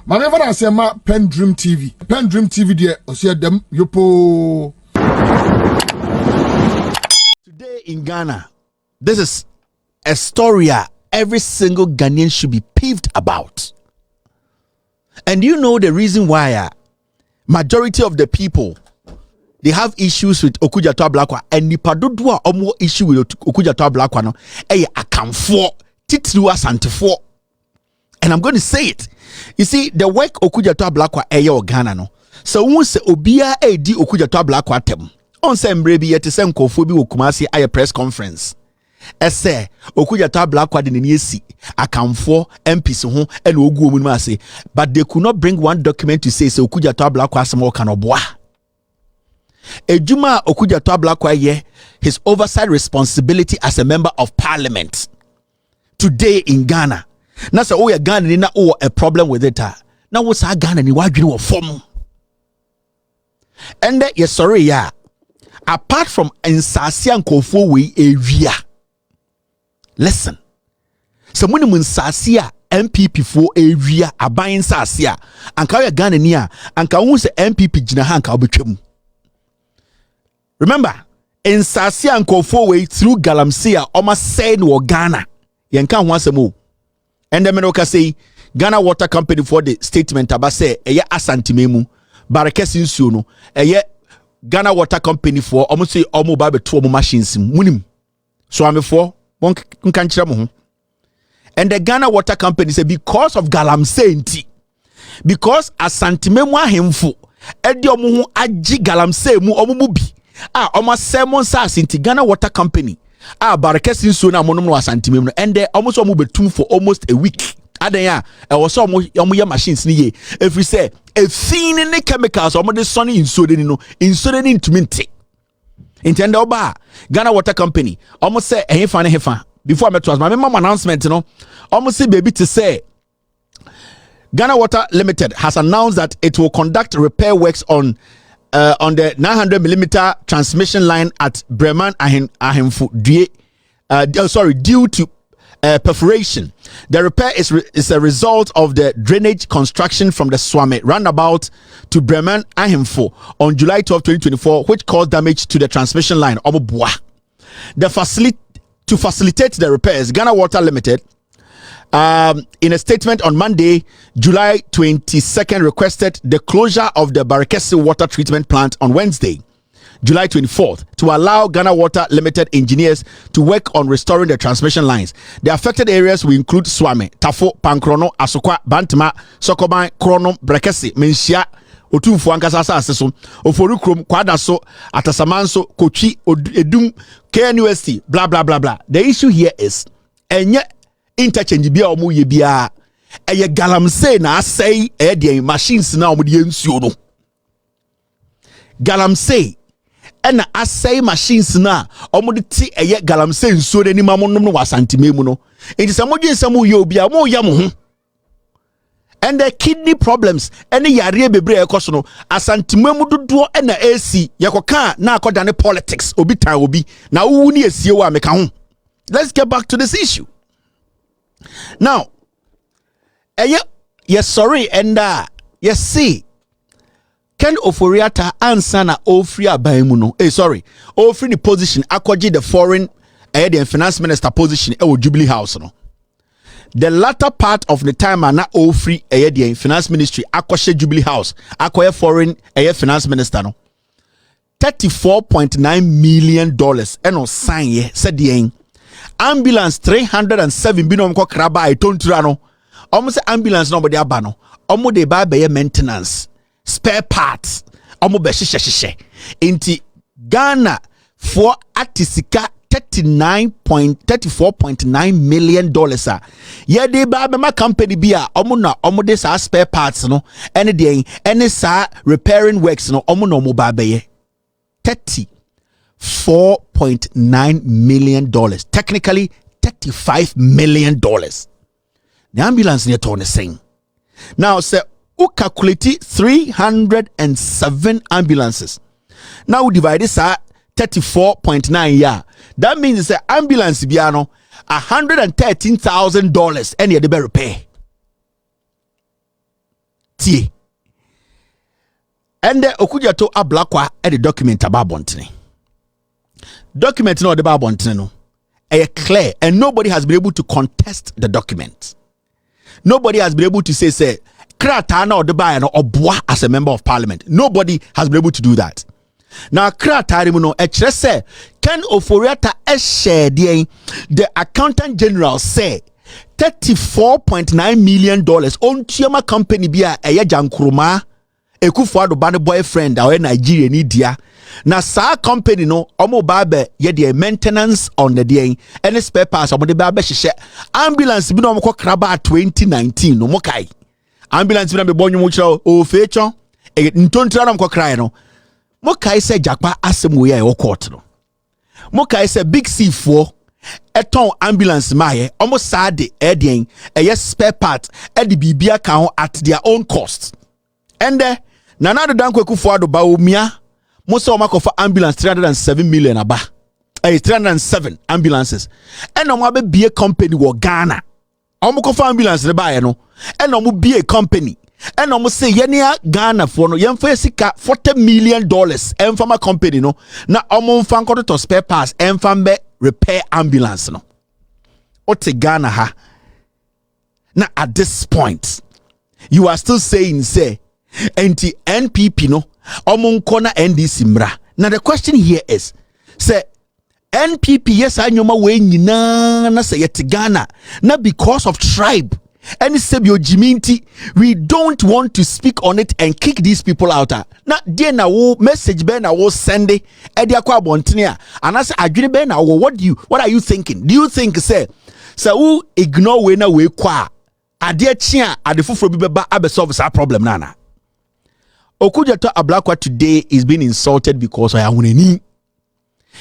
Mame fana say ma PENDREAM TV. PENDREAM TV there osia dem yopo. Today in Ghana, this is a story every single Ghanaian should be peeved about. And you know the reason why majority of the people they have issues with Okujato Ablakwa, and nipadodua omo issue with Okujato Ablakwa no akamfo titluwa santifo. And I'm going to say it. You see, the work Okujato Ablakwa Ghana no. So who say obia di Okujato Ablakwa tem. On se mrebi yete se nkofo bi wo Kumasi aye press conference. Ese Okujato Ablakwa de nesi akamfo MPs ho ene ogu omu ase, but they could not bring one document to say Okujato Ablakwa asemo kan oboa. Ejuma Okujato Ablakwa ye his oversight responsibility as a member of parliament today in Ghana. Na say ya Ghana ni na a problem with it. Na wo sa Ghana ni wadwiri wo fom. And yes sorry ya. Apart from nsase ankofo we area. Listen. So muni nsase a MPP for area aban nsase a anka ya Ghana ni a anka hu se MPP gina ha anka obetwam. Remember, nsase ankofo we through galamsey a oma say no Ghana. Yenka ho asemo. And the Menoka say Ghana Water Company for the statement about say eye asantimemu barakesi nsuo no eye Ghana Water Company for almost say omo ba beto omo machines munim so amefo won kan kire mo ho. And the Ghana Water Company say because of galamsey because asantimemu ahemfo e de omo ho agi galamsey mu omo mu bi omo sermon sas inti Ghana Water Company barakesi nsuo na monom no asantimem no and almost omo betum for almost a week adan ya was omo ya machines ni ye every say a thin ne chemicals omo de sunny nsuo de ni no nsuo de ntumi nte intend oba Ghana Water Company omo say ehefa ne hefa before I met was my mama announcement no omo say baby to say Ghana Water Limited has announced that it will conduct repair works on the 900mm transmission line at Breman Ahemfu due to perforation. The repair is a result of the drainage construction from the Swame roundabout to Breman Ahemfu on July 12, 2024, which caused damage to the transmission line. To facilitate the repairs, Ghana Water Limited in a statement on Monday, July 22nd, requested the closure of the Barakesi water treatment plant on Wednesday, July 24th, to allow Ghana Water Limited engineers to work on restoring the transmission lines. The affected areas will include Swame, Tafo, Pankrono, Asokwa, Bantama, Sokoban, Krono, Brekesi, Menshia, Otumfu Ankasasa Aseso, Ofori Krom, Kwadaso, Atasamanso, Kochi, Edum, KNUST, blah, blah, blah, blah. The issue here is, interchange bia omo ye bia eye galamsey na asay de machines na omo de nsuo no galamsey na asay machines na omo de ti eye galamsey nsuo de ni mamonom no wasantimemu no enti se modwen se mo ye obi a mo ya mo ho and the kidney problems and yare bebre ekoso no asantimemu dodo na AC yekoka na akoda ne politics obi tan obi na wu ni esie wa meka ho. Let's get back to this issue. Now, yes, sorry, and yes, see, Ken Ofori Atta answer na Ofori abaimu no. Sorry, Ofori the position akwaji the foreign the finance minister position Jubilee House no. The latter part of the time na Ofori the finance ministry akwashe Jubilee House akwaye foreign finance minister no. $34.9 million eno sign ye said the ambulance 307 binom ko kraba e tontura no almost ambulance nobody abano omo de ba be maintenance spare parts omo be hyehyehye enti Ghana for atisika $34.9 million ye de ba be ma company bia omo na omo de sa spare parts no ene de ene sa repairing works no omo no mo ba be ye $4.9 million, technically $35 million. The ambulance near to the same. Now, say, we calculate 307 ambulances. Now, we divide this at 34.9 yeah. That means the ambulance biano $113,000 any the repair. tie and Okujato Ablakwa at the document about Bontene. Document no the Bontene no. Clear, and nobody has been able to contest the document. Nobody has been able to say Kratana or the Bayano or Bois as a member of parliament. Nobody has been able to do that. Now Kratarimuno say Ken Oforiata share the accountant general say $34.9 million on Chioma company bia eye Jankruma Ekufuado bane boyfriend or Nigeria ni dia. Na sa company no omo babe ye the maintenance on the day any spare parts omo de babe hyehyɛ ambulance bi no omo kraba 2019 no mokai ambulance bi na be bonyo mo kyerɛ o fecho ntontra na mo krai no mokai sɛ jakpa asem wo ye court no mokai sɛ big C for eton ambulance maye omo sa de edien eye spare part e de bibia kan ho at their own cost ende na na do danko Ekufuado ba omia Musa Omakofa ambulance 307 million aba. 307 ambulances. And no more be a company wo Ghana. Omakofa ambulance ne ba no. And no more be a company. And no more say yenia Ghana for no yemfa sika $40 million enfama company no. Na omo mfa nkoto to spare parts enfambe repair ambulance no. Ote Ghana ha. Na at this point you are still saying say anti NPP no Omunkona NDC mra. Now the question here is, say NPP yes I nyoma we nyina na say yet Ghana na because of tribe and sebio jiminti we don't want to speak on it and kick these people out. Na dear na wo message be na wo send e dia kwa bontene a anase adwene be na wo what are you thinking? Do you think say who ignore we na we kwa ade chia ade foforo bi beba abe solve that problem nana? Okujato Ablakwa today is being insulted because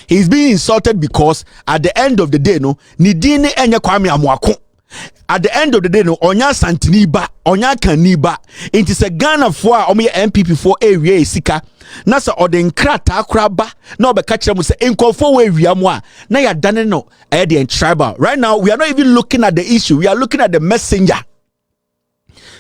he's being insulted because at the end of the day no nidine enye kwame amwako. At the end of the day no onya santini ba onya kaniba inti se Ghana for omo MPP for area sika na se oden krata akraba na obeka kire mu se enkofo we wiam a na ya dane no the tribal. Right now we are not even looking at the issue, we are looking at the messenger.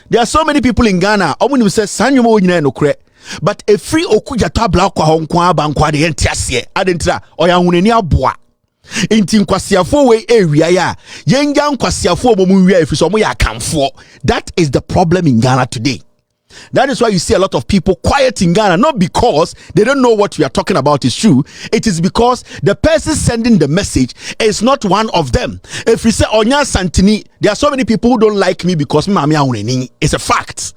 There are so many people in Ghana. Omunim say sanyomo nyina no kre. But a free Okujato Ablakwa honkwa abankwa de entiase. Adentra oya hunani aboa. Inti nkwasiafo we area ya. Yenja nkwasiafo omo wi afiso omo ya kamfo. That is the problem in Ghana today. That is why you see a lot of people quiet in Ghana, not because they don't know what we are talking about is true. It is because the person sending the message is not one of them. If we say Onya Santini, there are so many people who don't like me because it's a fact.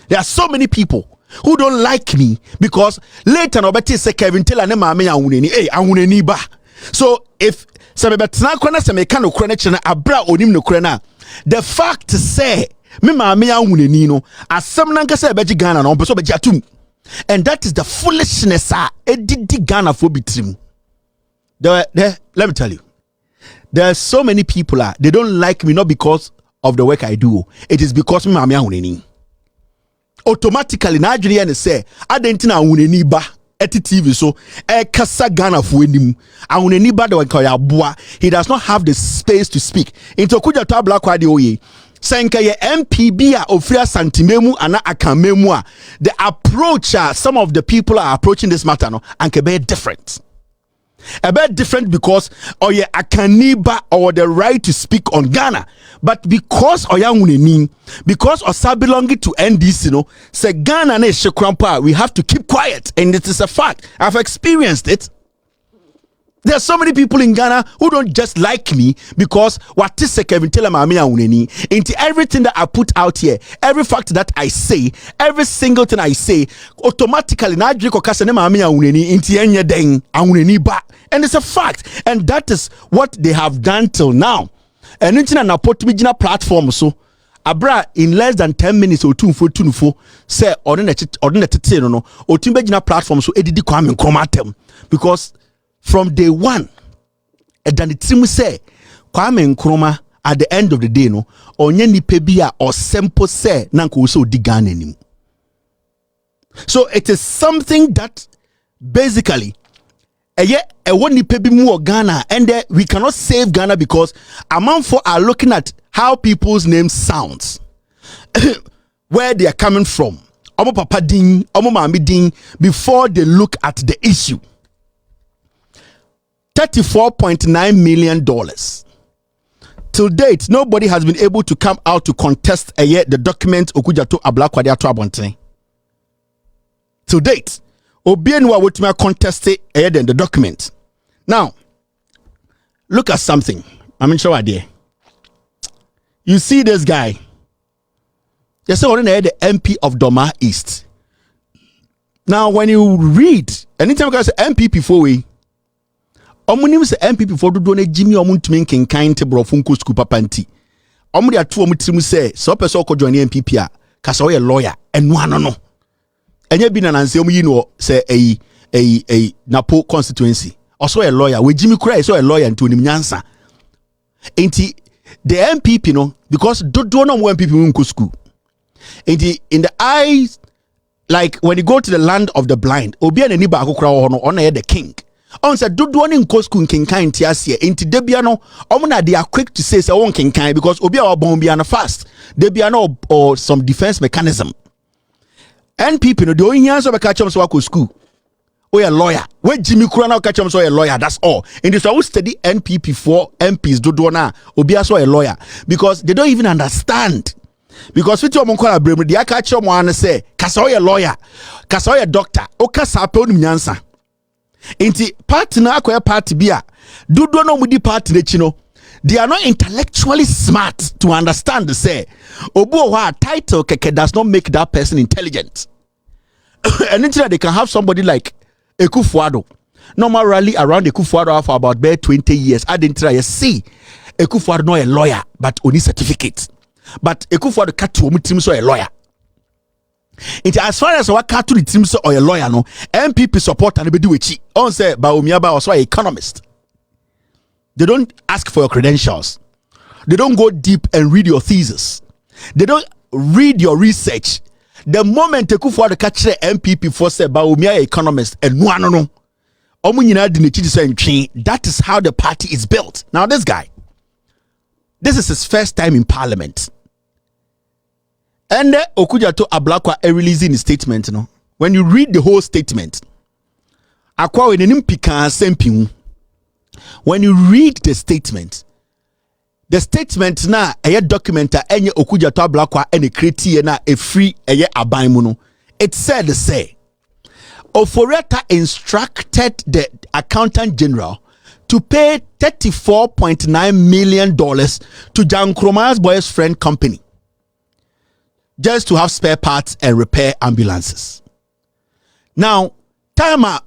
There are so many people who don't like me because later nobody say Kevin Taylor ne mame ya ba. So if sabetna kwana semeka no kwana chena abra onim no kwana, the fact say me maame ahunani no asem na nkasa ebeji Ghana no mpeso beji atum, and that is the foolishness edidi Ghana for bitrim. Let me tell you, there are so many people they don't like me not because of the work I do, it is because me maame ahunani. Automatically na adwene ne say adentina ahunani ba eti TV so kasa Ghana for enim ahunani ba de wanka boa, he does not have the space to speak. Into Okujato Ablakwa de oye Senka ye MPB a ofria santimemu ana akamemu a, the approach some of the people are approaching this matter no and be different. A bit different because oye akaniba or the right to speak on Ghana, but because oya uneni, because osa belonging to NDC no say Ghana ne shekrampa, we have to keep quiet, and it is a fact. I've experienced it. There are so many people in Ghana who don't just like me because what is Kevin Taylor mame uneni. Into everything that I put out here, every fact that I say, every single thing I say, automatically na adriko kase ne mame uneni into enye den uneni ba. And it's a fact, and that is what they have done till now. And into na put me jina platform so abra in less than 10 minutes or 2 say ordinate tete no otimbe jina platform so edidi kwame nkroma because from day one, and then the team say, Kwame Nkrumah at the end of the day, no, onye ni pebia or simple say, nanko so digan anymore. So it is something that basically, one ni pebi mu Ghana, and we cannot save Ghana because among for are looking at how people's names sounds. where they are coming from. Omo papa ding, omo mami ding, before they look at the issue. $34.9 million. Till date, nobody has been able to come out to contest the document Okujato Ablakwa de ato abonten. Till date, Obienwa wotima contested the document. Now, look at something. I'm sure idea. You see this guy. You say the MP of Doma East. Now, when you read, anytime you say MP before we, omunim say MP before do na Jimmy omuntumi nkenkan te brofunko school papanti. Omudi atu omutirim say so person ko join MPP a ka say lawyer enu ano no. Enye bi na nanse omuyi no say Napo constituency. Also a lawyer. We Jimmy Kuraa so a lawyer nti onim nyansa. Enti the MPP no because do no MPP nko school. In the eyes, like when you go to the land of the blind, obi and aniba akokra no on the king. On said do one in school kinkan tiasie. Inti debiano, omuna they are quick to say one kinkan because obi a bombiana fast. Debiano or some defense mechanism. And people no the only answer be catch them so school. We a lawyer. We Jimmy Kuraa now catch them so a lawyer. That's all. In this I will study NPP for MPs do na obi so a lawyer because they don't even understand. Because with your monkola bremu dia catch your one say kasa lawyer kasa doctor o kasa pe onum nyansa enti party na akoya party bia dodo no mudi party nechi no they are not intellectually smart to understand the say obu wa title keke does not make that person intelligent. And until they can have somebody like Ekufuado normal rally around Ekufuado for about 20 years. I didn't try see Ekufuado not a lawyer but only certificate. But Ekufuado the cat to team so a lawyer. It as far as what cat to the team so or a lawyer no MPP support and be do it. On say Baumiaba also an economist. They don't ask for your credentials. They don't go deep and read your thesis. They don't read your research. The moment Ekufuado catch the MPP for say Baumia economist and no. That is how the party is built. Now this guy. This is his first time in parliament. And Okujato Ablakwa releasing a statement. No? When you read the whole statement, when you read the statement na a document enye Okujato Ablakwa any create na a free abaimuno. It said say Ofori instructed the accountant general to pay $34.9 million to Jan Kroma's boy's friend company just to have spare parts and repair ambulances. Now, Tama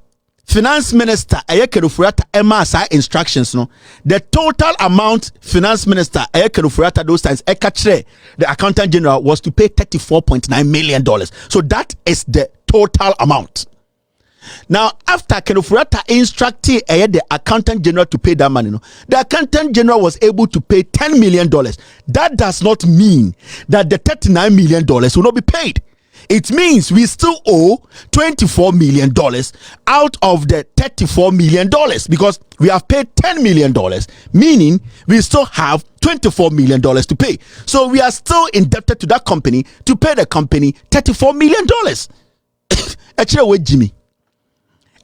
finance minister Ayeke Emma instructions no. The total amount finance minister Ayeke those times the accountant general was to pay $34.9 million. So that is the total amount. Now, after Kenofurata instructed the accountant general to pay that money, no, the accountant general was able to pay $10 million. That does not mean that the $39 million will not be paid. It means we still owe $24 million out of the $34 million because we have paid $10 million, meaning we still have $24 million to pay. So we are still indebted to that company to pay the company $34 million. Actually, wait, Jimmy.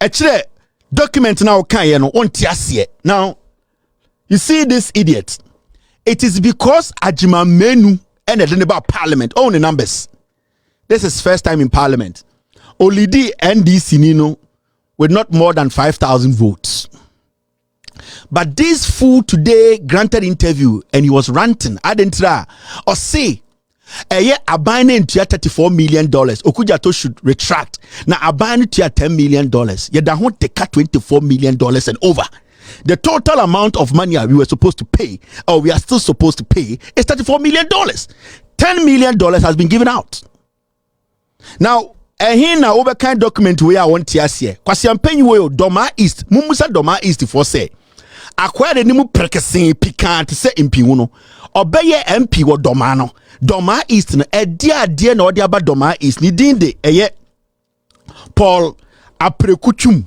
Actually, document now now, you see this idiot. It is because Ajima Menu and the about parliament own the numbers. This is first time in parliament. Olidi NDC Nino with not more than 5,000 votes. But this fool today granted interview and he was ranting. I didn't try or say. Abine into $34 million. Okujato should retract. Now abine to $10 million. Yet that won't take $24 million and over. The total amount of money we were supposed to pay, or we are still supposed to pay, is $34 million. $10 million has been given out. Now, here now over kind document we are want to see. Kwasi ampenyi we Doma East, mumusa Doma East for say. Acquired nimu prekese pikant se MP uno. Obeye MP wo Doma no. Doma East no dia na odi aba Doma East ni dinde Paul Aprekuchum.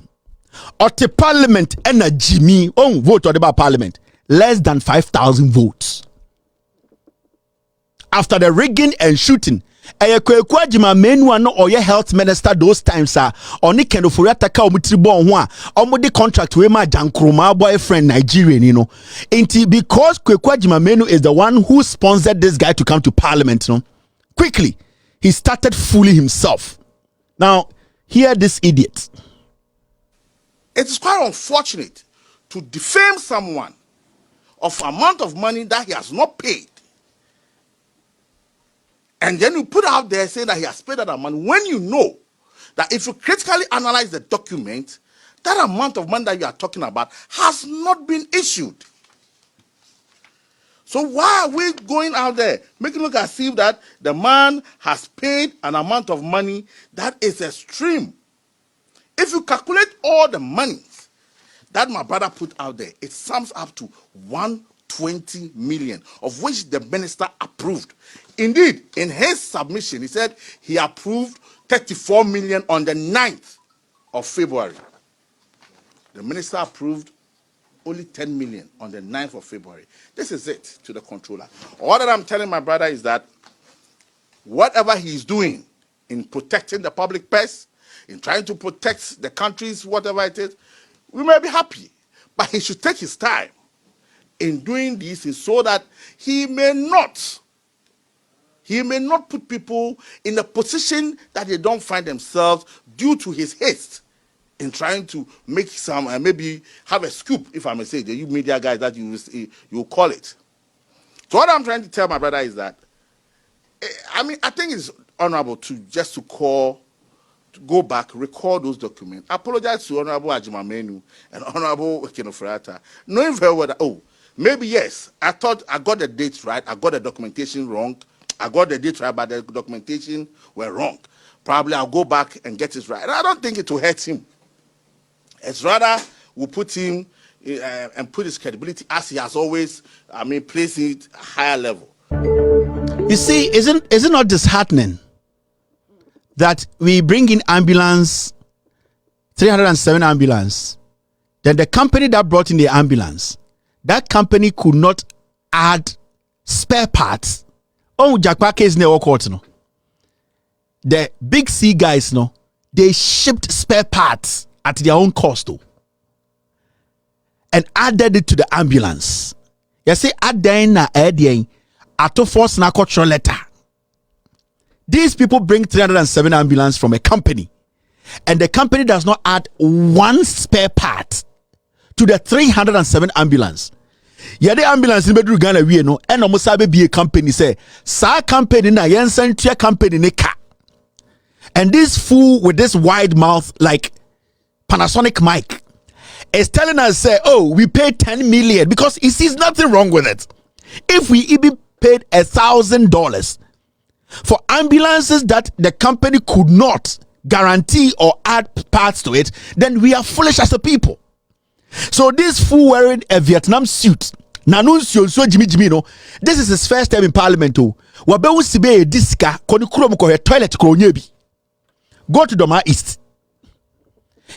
Ote parliament ena Jimmy on vote or about parliament less than 5,000 votes. After the rigging and shooting Kweku Agima menu ano oye health minister those times oni Ken Ofori Atta omutiri bon ho a omudi contract we ma Jankroma boyfriend Nigerian because Kweku Agima menu is the one who sponsored this guy to come to parliament quickly he started fooling himself. Now hear this idiot. It is quite unfortunate to defame someone of amount of money that he has not paid. And then you put out there saying that he has paid that amount when you know that if you critically analyze the document, that amount of money that you are talking about has not been issued. So why are we going out there making it look as if that the man has paid an amount of money that is extreme? If you calculate all the monies that my brother put out there, it sums up to 120 million, of which the minister approved. Indeed, in his submission, he said he approved 34 million on the 9th of February. The minister approved only 10 million on the 9th of February. This is it to the controller. All that I'm telling my brother is that whatever he's doing in protecting the public purse, in trying to protect the countries, whatever it is, we may be happy. But he should take his time in doing this so that he may not put people in a position that they don't find themselves due to his haste in trying to make some, maybe have a scoop, if I may say, the media guys that you call it. So what I'm trying to tell my brother is that, I think it's honorable to go back, record those documents, apologize to Honorable Agima Menu and Honorable Ken Ofori Atta, knowing very well that, maybe yes, I thought I got the dates right, I got the documentation wrong, I got the dates right, but the documentation were wrong. Probably I'll go back and get it right. And I don't think it will hurt him. It's rather will put him and put his credibility as he has always, placed it at a higher level. You see, isn't it not disheartening that we bring in ambulance, 307 ambulance, then the company that brought in the ambulance, that company could not add spare parts. Oh, Jakpa case never court no. The big C guys no, they shipped spare parts at their own cost though, and added it to the ambulance. You see, add na adding ato force na control letter. These people bring 307 ambulance from a company, and the company does not add one spare part to the 307 ambulance. Yeah, the ambulance in Bedru Ghana we no, and almost be a company say, sa company na yensen tia company ne ka. And this fool with this wide mouth like Panasonic mic is telling us, say, we paid 10 million because he sees nothing wrong with it. If we even paid $1,000 for ambulances that the company could not guarantee or add parts to it, then we are foolish as a people. So this fool wearing a Vietnam suit, Nanuncio so Jimmy no, this is his first time in parliament. Wabewu sibe diska koni kurom ko toilet ko nyebi. Go to Doma East.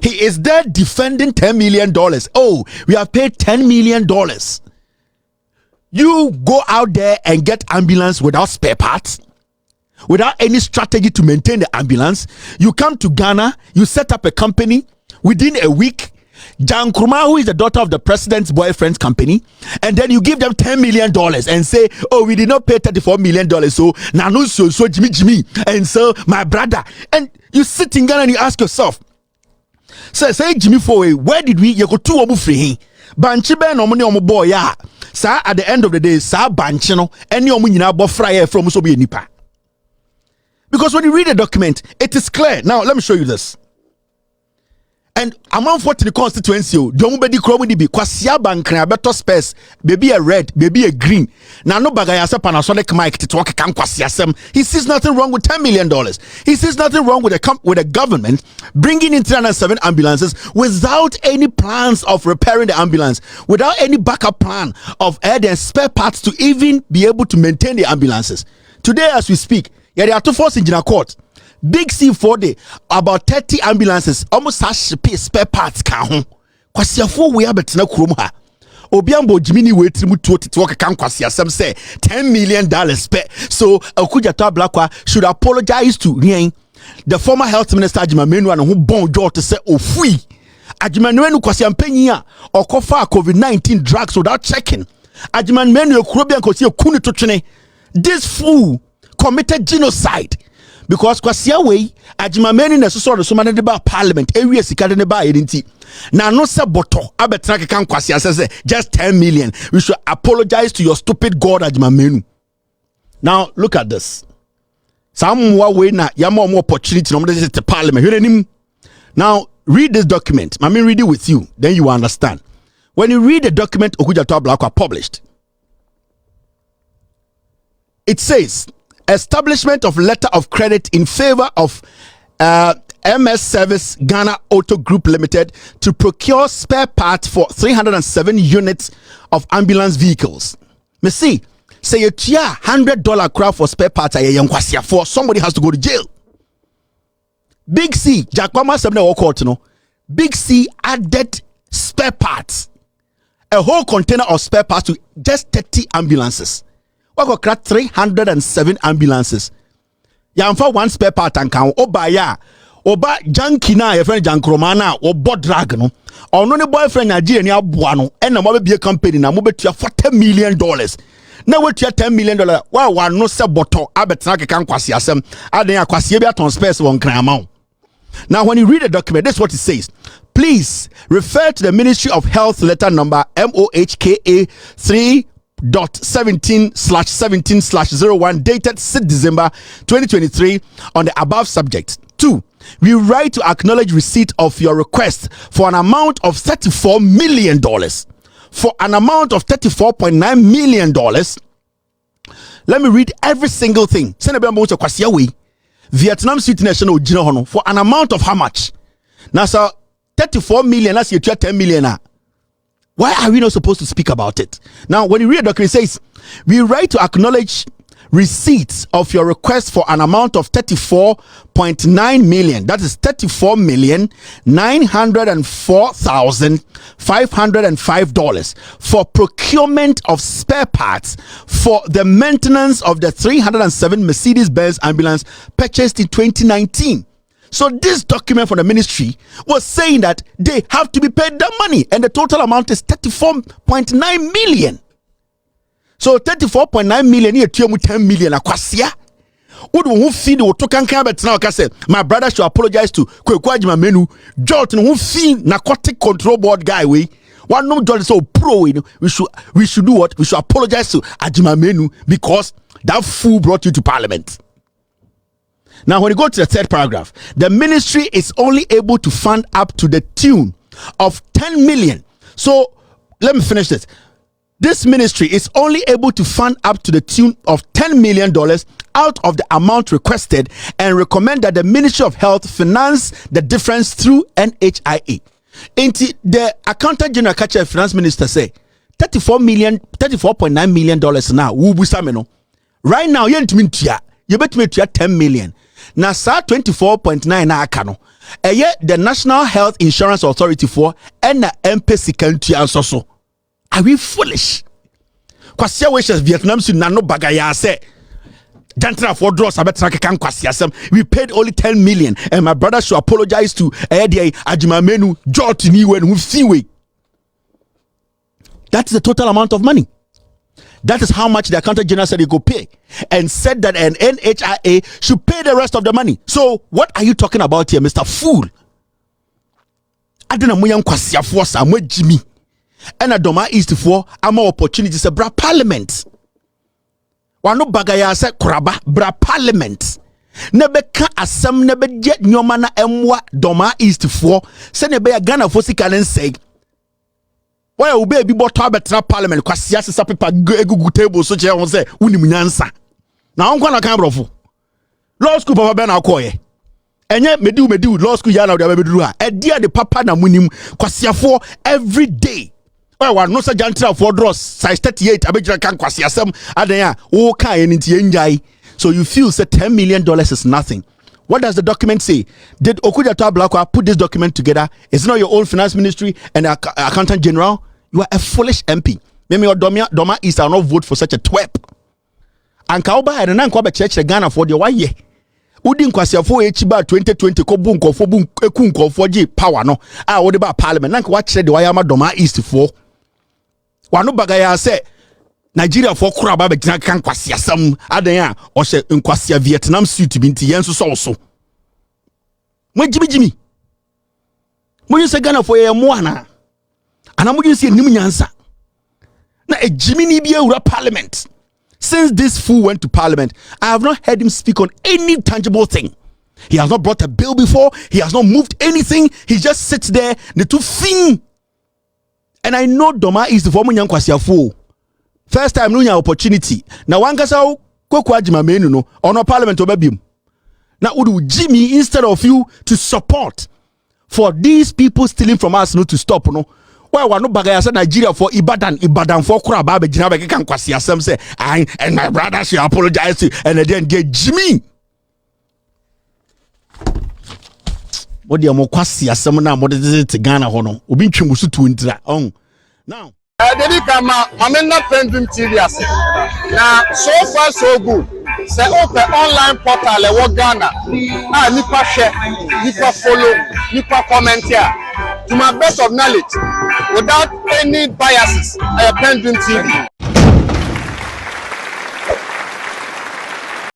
He is there defending $10 million. Oh, we have paid $10 million. You go out there and get ambulance without spare parts, without any strategy to maintain the ambulance. You come to Ghana, you set up a company within a week. Jankroma, who is the daughter of the president's boyfriend's company, and then you give them $10 million and say, we did not pay $34 million, so nanu so Jimmy, and so my brother. And you sit in Ghana and you ask yourself, say Jimmy for where did we go to omu free? Banchi ben omuni omu boy ya. Sa at the end of the day, sa banchi no any omu nyina bo fry from so be nipa. Because when you read the document, it is clear. Now let me show you this. And among what the constituency, don't be the kwasia bankra better space, baby a red, baby a green. Now no bagaya sa Panasonic mic to talk can kwasia. He sees nothing wrong with $10 million. He sees nothing wrong with the government bringing in 307 ambulances without any plans of repairing the ambulance, without any backup plan of add and spare parts to even be able to maintain the ambulances. Today, as we speak, there are two forces in court. Big C for day about 30 ambulances almost has spare parts can kwasiafo we abetina kurom ha obiambo jimini wetri mu tuo tete wokeka nkwasi asem say $10 million spare. So Akujato Ablakwa should apologize to the former health minister Ajimamenu and who bon jaw to say ofui Ajimamenu kwasi ampenyi a okofa COVID-19 drugs without checking. Ajimamenu ekrobian kosi ekunu to twene. This fool committed genocide because kwasi away Ajimamenu na so so man de parliament ewie sika de ba yenti na no se boto abetra kan kwasi asese just 10 million. We should apologize to your stupid god Ajimamenu. Now look at this. Some way na yama more opportunity no the parliament. Now read this document. I mean read it with you, then you will understand. When you read the document Akujato Ablakwa published, it says establishment of letter of credit in favor of MS Service Ghana Auto Group Limited to procure spare parts for 307 units of ambulance vehicles. Me see, say a $100 crowd for spare parts for somebody has to go to jail. Big C, Jakwama Sabna Court, no. Big C added spare parts, a whole container of spare parts to just 30 ambulances. We got crack 307 ambulances. Yamfa one spare part and count. Oba ya, oba junkie na your friend Jankromana or bot drag no. Or no boyfriend Nigeria ni abuano. And na mobe be a company na mobe to $40 million. Now what you $10 million? Why one no se boto abetrake kan kwasi asem. Aden akwasi be aton space won kran amount. Now when you read the document, this is what it says. Please refer to the Ministry of Health letter number MOHKA 3.17/17/01 dated 6 December 2023 on the above subject. 2. We write to acknowledge receipt of your request for an amount of $34 million. For an amount of $34.9 million. Let me read every single thing. Vietnam City National for an amount of how much? Now, so 34 million, that's your 10 million. Why are we not supposed to speak about it? Now, when you read the document, it says, we write to acknowledge receipts of your request for an amount of $34.9 million. That is $34,904,505 for procurement of spare parts for the maintenance of the 307 Mercedes-Benz ambulance purchased in 2019. So this document from the ministry was saying that they have to be paid that money, and the total amount is 34.9 million. So 34.9 million here 10 million akwasia. Would who feed the token cabet now? My brother should apologize to Ajimamenu. Jolt who feed narcotic control board guy we. One no Jolt so pro we should do what? We should apologize to Ajimamenu because that fool brought you to parliament. Now when you go to the third paragraph, the ministry is only able to fund up to the tune of 10 million. So let me finish this. This ministry is only able to fund up to the tune of $10 million out of the amount requested and recommend that the Ministry of Health finance the difference through NHIA. The Accountant General Catcher Finance Minister say $34.9 million now. Right now, you bet me to 10 million. Now, sir, 24.9 na akano. The National Health Insurance Authority for and the MPC country and so. Are we foolish? Kwasia wishes Vietnam should nano bagaya say. Jantra for draws we paid only 10 million, and my brother should apologize to Ajimamenu Jotini when we see we. That's the total amount of money. That is how much the accountant general said he could pay, and said that an NHIA should pay the rest of the money. So what are you talking about here, Mr. Fool? Adena muyam kwasia force amwe Jimmy. And a Doma East for more opportunities a bra parliament. Wano bagaya se kuraba bra parliament. Nebeka asem nebe jet nyomana emwa Doma East for se nebe ya Ghana for sikalen say. Why ube bi boto betra parliament kwa siasa sa pepa egugu table so che won say unim nyansa. Na onko na kan brofo. Law school papa be na akoye. Enye mediu law school ya na de abeduru ha. E dia de papa na munim kwasiafo every day. Well, no jantra for draws size 38 abejira kan kwasi asem adan ya wo kan enti enjai. So you feel say $10 million is nothing. What does the document say? Did Akujato Ablakwa put this document together? Is it not your own finance ministry and accountant general? You are a foolish MP. Maybe your Doma East will not vote for such a twerp. And Kauba had an uncle church Ghana for the 1 year. Udin Kwasiafo Echiba 2020 ko bunko for bun ekunko for G power no. Ah, what about parliament? Nank watch the Wayama Doma East for. Wano bagaya say Nigeria for Kuraa ba betina kan kwasia sam adan a o hye nkwasia Vietnam suit bi nti yenso so. Mo jimi. Mo yese Ghana for ye mo ana. Ana mo yese nim nyansa. Na ejimi ni bi ewura parliament. Since this fool went to parliament, I have not heard him speak on any tangible thing. He has not brought a bill before. He has not moved anything. He just sits there, the two thing. And I know Doma is the former young Kwasiafo. First time no opportunity. Now one kasa kokwa jima menu no on parliament obebim. Now would Jimmy instead of you to support for these people stealing from us no to stop no. Why we no bagaya say Nigeria for Ibadan for Kuraa ba be jina be kan kwasi asem say and my brother should apologize to, and then get Jimmy. What the mo kwasi asem na mo de te Ghana ho no obi ntwe musu tu ntira on now Dedi kama mamena PENDREAM TV ase na so far so good say open online portal e wo Ghana nipa share nipa follow nipa comment here to my best of knowledge without any biases PENDREAM TV.